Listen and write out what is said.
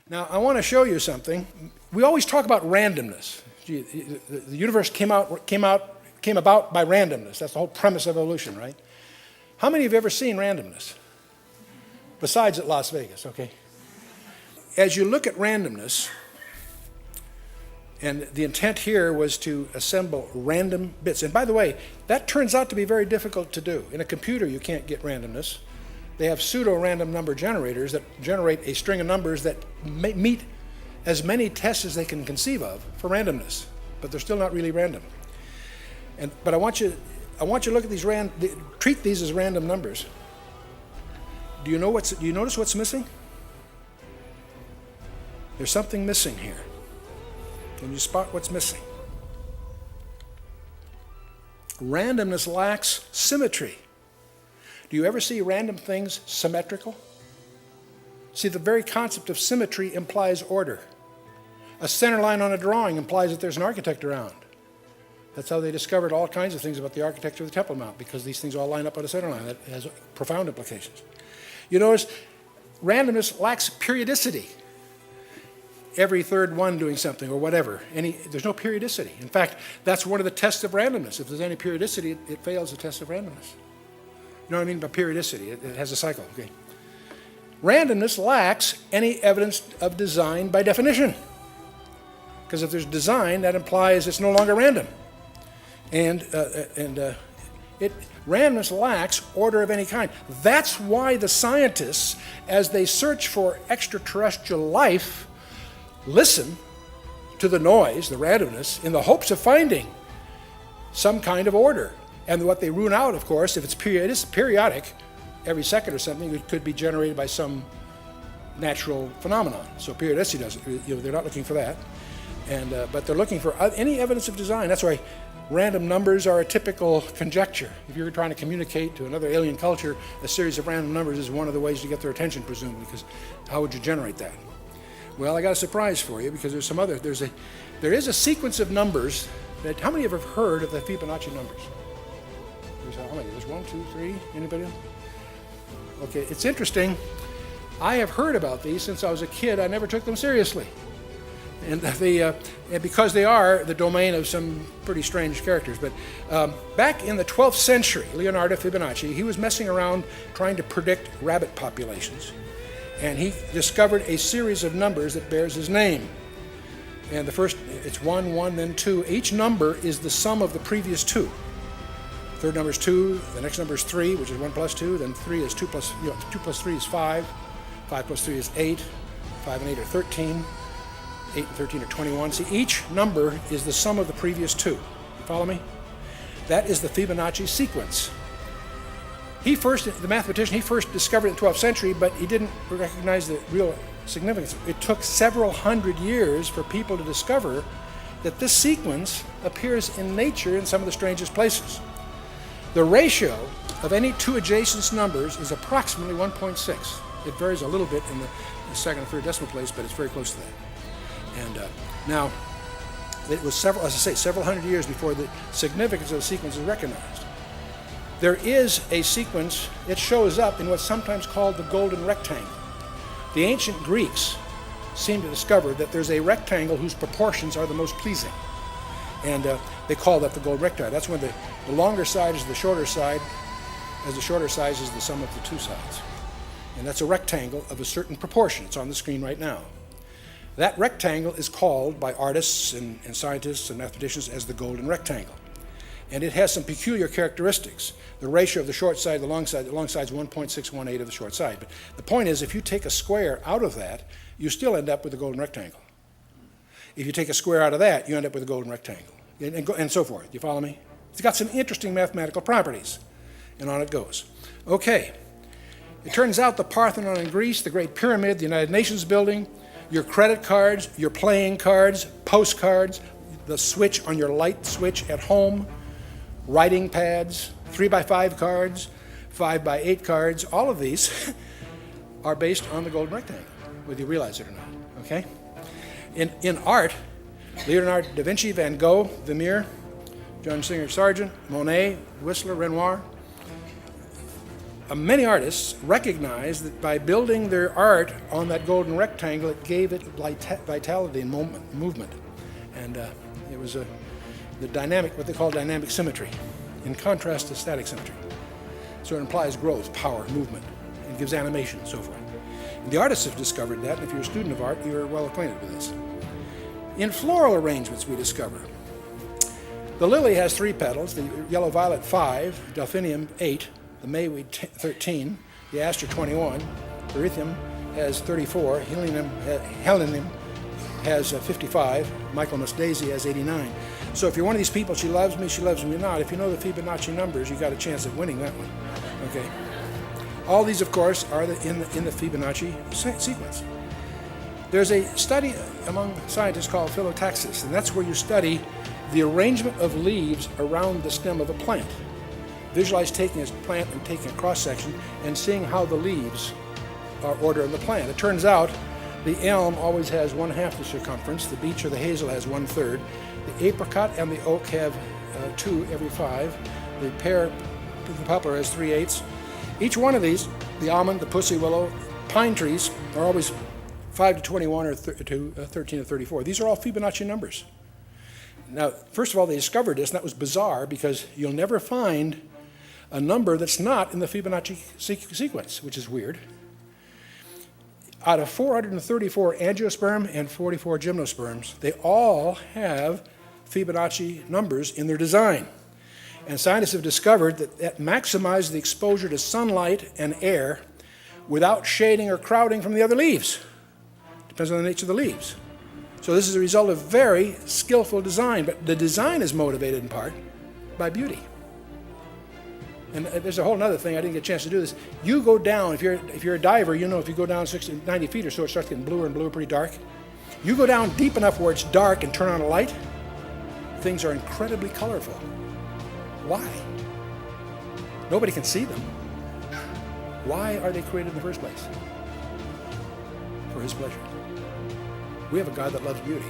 Now, I want to show you something. We always talk about randomness. Gee, the universe came about by randomness. That's the whole premise of evolution, right? How many of you have ever seen randomness? Besides at Las Vegas, okay? As you look at randomness, and the intent here was to assemble random bits. And by the way, that turns out to be very difficult to do. In a computer, you can't get randomness. They have pseudo-random number generators that generate a string of numbers that meet as many tests as they can conceive of for randomness, but they're still not really random. But I want you to look at these treat these as random numbers. Do you notice what's missing? There's something missing here. Can you spot what's missing? Randomness lacks symmetry. Do you ever see random things symmetrical? See, the very concept of symmetry implies order. A center line on a drawing implies that there's an architect around. That's how they discovered all kinds of things about the architecture of the Temple Mount, because these things all line up on a center line. That has profound implications. You notice randomness lacks periodicity. Every third one doing something or whatever. There's no periodicity. In fact, that's one of the tests of randomness. If there's any periodicity, it fails the test of randomness. You know what I mean by periodicity? It has a cycle. Okay. Randomness lacks any evidence of design by definition. Because if there's design, that implies it's no longer random. Randomness lacks order of any kind. That's why the scientists, as they search for extraterrestrial life, listen to the noise, the randomness, in the hopes of finding some kind of order. And what they rule out, of course, if it's periodic, every second or something, it could be generated by some natural phenomenon. So periodicity doesn't, they're not looking for that. But they're looking for any evidence of design. That's why random numbers are a typical conjecture. If you're trying to communicate to another alien culture, a series of random numbers is one of the ways to get their attention, presumably, because how would you generate that? Well, I got a surprise for you, because there is a sequence of numbers that, how many have heard of the Fibonacci numbers? How many? There's 1, 2, 3, anybody? Okay, it's interesting. I have heard about these since I was a kid. I never took them seriously. And because they are the domain of some pretty strange characters. But back in the 12th century, Leonardo Fibonacci, he was messing around trying to predict rabbit populations. And he discovered a series of numbers that bears his name. And the first, it's 1, 1, then 2. Each number is the sum of the previous two. Third number is 2, the next number is 3, which is 1 plus 2, then 3 is 2 plus 3 is 5, 5 plus 3 is 8, 5 and 8 are 13, 8 and 13 are 21. See, each number is the sum of the previous two. You follow me? That is the Fibonacci sequence. The mathematician, he first discovered it in the 12th century, but he didn't recognize the real significance. It took several hundred years for people to discover that this sequence appears in nature in some of the strangest places. The ratio of any two adjacent numbers is approximately 1.6. It varies a little bit in the second and third decimal place, but it's very close to that. And now, it was several hundred years before the significance of the sequence is recognized. There is a sequence, it shows up in what's sometimes called the golden rectangle. The ancient Greeks seem to discover that there's a rectangle whose proportions are the most pleasing. And they call that the golden rectangle. That's when the longer side is the shorter side, as the shorter side is the sum of the two sides. And that's a rectangle of a certain proportion. It's on the screen right now. That rectangle is called by artists and scientists and mathematicians as the golden rectangle. And it has some peculiar characteristics. The ratio of the short side, the long side is 1.618 of the short side. But the point is, if you take a square out of that, you still end up with a golden rectangle. If you take a square out of that, you end up with a golden rectangle, and so forth. You follow me? It's got some interesting mathematical properties, and on it goes. Okay. It turns out the Parthenon in Greece, the Great Pyramid, the United Nations building, your credit cards, your playing cards, postcards, the switch on your light switch at home, writing pads, 3x5 cards, 5x8 cards, all of these are based on the golden rectangle, whether you realize it or not, okay? In art, Leonardo da Vinci, Van Gogh, Vermeer, John Singer Sargent, Monet, Whistler, Renoir, many artists recognized that by building their art on that golden rectangle, it gave it vitality and movement. And it was the dynamic, what they call dynamic symmetry, in contrast to static symmetry. So it implies growth, power, movement, and gives animation, and so forth. And the artists have discovered that, and if you're a student of art, you're well acquainted with this. In floral arrangements, we discover the lily has 3 petals, the yellow-violet 5, delphinium 8, the mayweed 13, the aster 21, erythricum has 34, helenium has 55, Michaelmas daisy has 89. So if you're one of these people, she loves me not, if you know the Fibonacci numbers, you got a chance of winning that one. Okay. All these, of course, are in the Fibonacci sequence. There's a study among scientists called phyllotaxis, and that's where you study the arrangement of leaves around the stem of a plant. Visualize taking a plant and taking a cross-section and seeing how the leaves are ordered in the plant. It turns out the elm always has 1/2 the circumference, the beech or the hazel has 1/3, the apricot and the oak have 2 every 5, the pear, the poplar has 3/8. Each one of these, the almond, the pussy willow, pine trees, are always 5 to 21 or 13 to 34. These are all Fibonacci numbers. Now, first of all, they discovered this, and that was bizarre because you'll never find a number that's not in the Fibonacci sequence, which is weird. Out of 434 angiosperm and 44 gymnosperms, they all have Fibonacci numbers in their design. And scientists have discovered that maximizes the exposure to sunlight and air without shading or crowding from the other leaves. Depends on the nature of the leaves. So this is a result of very skillful design, but the design is motivated in part by beauty. And there's a whole other thing, I didn't get a chance to do this. You go down, if you're a diver, you know if you go down 60, 90 feet or so, it starts getting bluer and bluer, pretty dark. You go down deep enough where it's dark and turn on a light, things are incredibly colorful. Why? Nobody can see them. Why are they created in the first place? For His pleasure. We have a God that loves beauty.